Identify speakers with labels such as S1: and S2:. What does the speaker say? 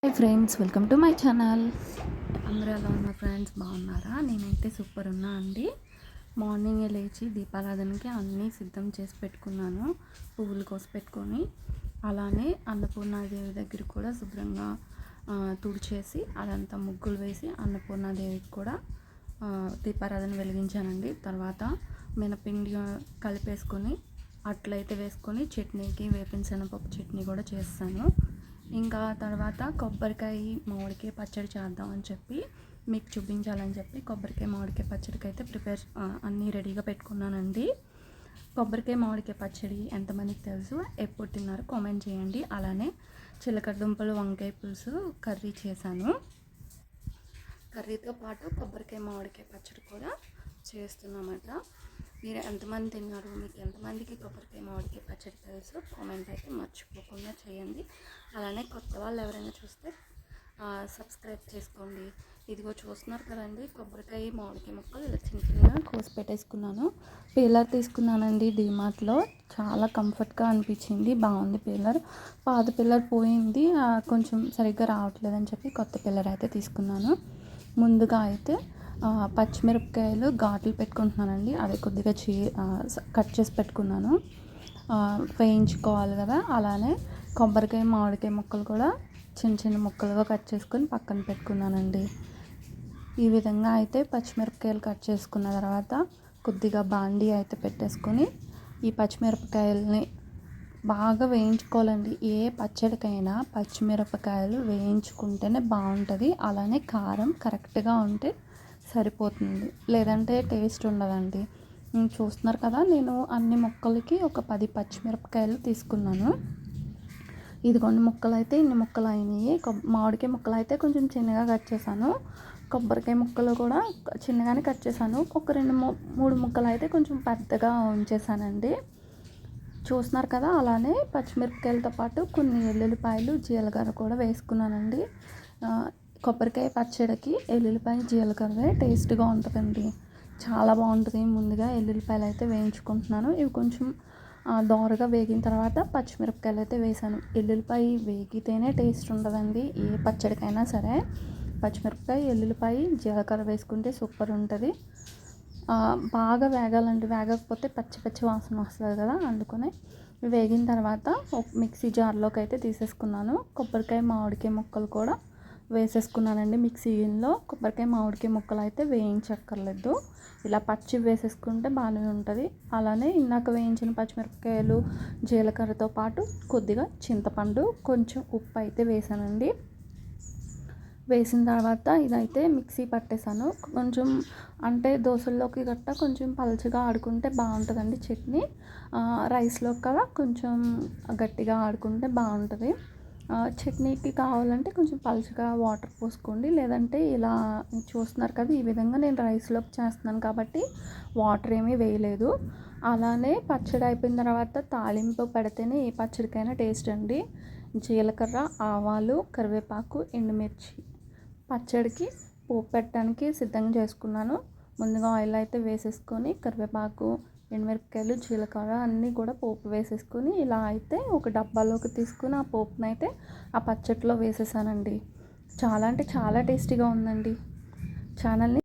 S1: Hi friends, welcome to my channel. అందరూ ఎలా ఉన్నారు ఫ్రెండ్స్? బాగున్నారా? నేనైతే సూపర్ ఉన్నా అండి. మార్నింగే లేచి దీపారాధనకి అన్నీ సిద్ధం చేసి పెట్టుకున్నాను. పువ్వులు కోసి పెట్టుకొని, అలానే అన్నపూర్ణాదేవి దగ్గర కూడా శుభ్రంగా తుడిచేసి అదంతా ముగ్గులు వేసి అన్నపూర్ణాదేవికి కూడా దీపారాధన వెలిగించానండి. తర్వాత మినపిండి కలిపేసుకొని అట్లయితే వేసుకొని చట్నీకి వేపిన శనగపప్పు చట్నీ కూడా చేస్తాను. ఇంకా తర్వాత కొబ్బరికాయ మామిడికాయ పచ్చడి చేద్దామని చెప్పి మీకు చూపించాలని చెప్పి కొబ్బరికాయ మామిడికాయ పచ్చడికి అయితే అన్నీ రెడీగా పెట్టుకున్నానండి. కొబ్బరికాయ మామిడికాయ పచ్చడి ఎంతమందికి తెలుసు, ఎప్పుడు తిన్నారో కామెంట్ చేయండి. అలానే చిలకడ దుంపలు వంకాయ పులుసు కర్రీ చేశాను. కర్రీతో పాటు కొబ్బరికాయ మామిడికాయ పచ్చడి కూడా చేస్తున్నామట. మీరు ఎంతమంది తిన్నారు, మీకు ఎంతమందికి కొబ్బరికాయ మామిడికాయ పచ్చడి తెలుసు కామెంట్ అయితే మర్చిపోకుండా చేయండి. అలానే కొత్త వాళ్ళు ఎవరైనా చూస్తే సబ్స్క్రైబ్ చేసుకోండి. ఇదిగో చూస్తున్నారు కదండి, కొబ్బరికాయ మామిడికాయ ముక్కలు ఇలా చిన్న చిన్నగా కోసి పెట్టేసుకున్నాను. పీలర్ తీసుకున్నానండి డీమార్ట్లో. చాలా కంఫర్ట్గా అనిపించింది, బాగుంది పీలర్. పాత పీలర్ పోయింది, కొంచెం సరిగ్గా రావట్లేదని చెప్పి కొత్త పీలర్ అయితే తీసుకున్నాను. ముందుగా అయితే పచ్చిమిరపకాయలు ఘాట్లు పెట్టుకుంటున్నానండి. అవి కొద్దిగా కట్ చేసి పెట్టుకున్నాను, వేయించుకోవాలి కదా. అలానే కొబ్బరికాయ మామిడికాయ ముక్కలు కూడా చిన్న చిన్న ముక్కలుగా కట్ చేసుకొని పక్కన పెట్టుకున్నానండి. ఈ విధంగా అయితే పచ్చిమిరపకాయలు కట్ చేసుకున్న తర్వాత కొద్దిగా బాండీ అయితే పెట్టేసుకొని ఈ పచ్చిమిరపకాయలని బాగా వేయించుకోవాలండి. ఏ పచ్చడికైనా పచ్చిమిరపకాయలు వేయించుకుంటేనే బాగుంటుంది. అలానే కారం కరెక్ట్గా ఉంటే సరిపోతుంది, లేదంటే టేస్ట్ ఉండదండి. చూస్తున్నారు కదా, నేను అన్ని ముక్కలకి ఒక 10 పచ్చిమిరపకాయలు తీసుకున్నాను. ఇదిగోండి ముక్కలు అయితే ఇన్ని ముక్కలు అయినాయి. మామిడికాయ ముక్కలు అయితే కొంచెం చిన్నగా కట్ చేశాను. కొబ్బరికాయ ముక్కలు కూడా చిన్నగానే కట్ చేశాను. ఒక 2-3 ముక్కలు అయితే కొంచెం పెద్దగా ఉంచేసానండి. చూస్తున్నారు కదా, అలానే పచ్చిమిరపకాయలతో పాటు కొన్ని ఎల్లుల్లిపాయలు జీలకర్ర కూడా వేసుకున్నానండి. కొబ్బరికాయ పచ్చడికి ఎల్లుల్లిపాయ జీలకర్ర టేస్ట్గా ఉంటుందండి, చాలా బాగుంటుంది. ముందుగా ఎల్లుల్లిపాయలు అయితే వేయించుకుంటున్నాను. ఇవి కొంచెం దోరగా వేగిన తర్వాత పచ్చిమిరపకాయలు అయితే వేసాను. ఎల్లుల్లిపాయ వేగితేనే టేస్ట్ ఉంటుందండి ఏ పచ్చడికైనా సరే. పచ్చిమిరపకాయ ఎల్లుల్లిపాయ జీలకర్ర వేసుకుంటే సూపర్ ఉంటుంది. బాగా వేగాలండి, వేగకపోతే పచ్చి పచ్చి వాసన వస్తుంది కదా. అందుకనే వేగిన తర్వాత ఒక మిక్సీ జార్లోకి అయితే తీసేసుకున్నాను. కొబ్బరికాయ మామిడికాయ ముక్కలు కూడా వేసేసుకున్నానండి. మిక్సీ గిన్నెలో కొబ్బరికాయ మామిడికాయ ముక్కలు అయితే వేయించక్కర్లేదు, ఇలా పచ్చి వేసేసుకుంటే బాగానే ఉంటుంది. అలానే ఇందాక వేయించిన పచ్చిమిరపకాయలు జీలకర్రతో పాటు కొద్దిగా చింతపండు కొంచెం ఉప్పు అయితే వేసానండి. వేసిన తర్వాత ఇదైతే మిక్సీ పట్టేశాను. కొంచెం అంటే దోశల్లోకి గట్ట కొంచెం పలుచగా ఆడుకుంటే బాగుంటుందండి చట్నీ. రైస్లోకి కదా కొంచెం గట్టిగా ఆడుకుంటే బాగుంటుంది. చట్నీకి కావాలంటే కొంచెం పలుచగా వాటర్ పోసుకోండి, లేదంటే ఇలా చూస్తున్నారు కదా ఈ విధంగా నేను రైస్లోకి చేస్తున్నాను కాబట్టి వాటర్ ఏమీ వేయలేదు. అలానే పచ్చడి అయిపోయిన తర్వాత తాలింపు పెడితేనే ఏ పచ్చడికైనా టేస్ట్ అండి. జీలకర్ర, ఆవాలు, కరివేపాకు, ఎండుమిర్చి పచ్చడికి పోపు పెట్టడానికి సిద్ధంగా చేసుకున్నాను. ముందుగా ఆయిల్ అయితే వేసేసుకొని కరివేపాకు, ఎండుమిరపకాయలు, జీలకర్ర అన్నీ కూడా పోపు వేసేసుకొని ఇలా అయితే ఒక డబ్బాలోకి తీసుకుని ఆ పోపును అయితే ఆ పచ్చడిలో వేసేసానండి. చాలా అంటే చాలా టేస్టీగా ఉందండి. ఛానల్ని